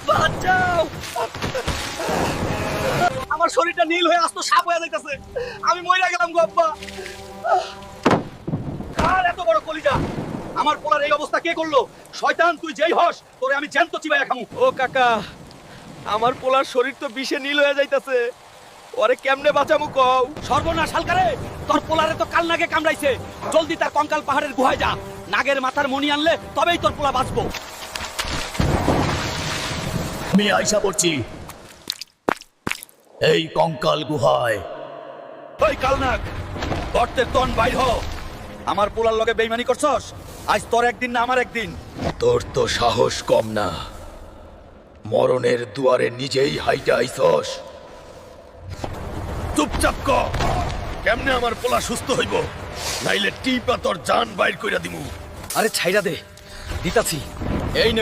বাঁচাও! আমার শরীরটা নীল হয়ে আসতো সাপ হয়ে যাইতেছে। আমি মইরা গেলাম গো আব্বা। কার এত বড় কলিজা? আমার পোলার এই অবস্থা কে করলো? শয়তান, তুই যেই হস তোরে আমি জ্যান্ত চিবাইয়া খামু। ও কাকা, আমার পোলার শরীর তো বিষে নীল হয়ে যাইতেছে। ওরে কেমনে বাঁচামু কও? সর্বনাশ হালকারে, তোর পোলারে তো কাল নাগে কামড়াইছে। জলদি তার কঙ্কাল পাহাড়ের গুহায় যা। নাগের মাথার মণি আনলে তবেই তোর পোলা বাঁচবো। আমি আইসা পড়ছি এই কঙ্কাল গুহায়। ওই কালনাগ, গর্তের তন বাইর হ। আমার পোলার লগে বেইমানি করছস? আজ তোর একদিন না আমার একদিন। তোর তো সাহস কম না, মরণের দুয়ারে নিজেই হাইটা আইছস। চুপচাপ ক, কেমনে আমার পোলা সুস্থ হইব, নাইলে টিপা তোর জান বাইর কইরা দিমু। আরে ছাইরা দে, দিতাছি। এই নে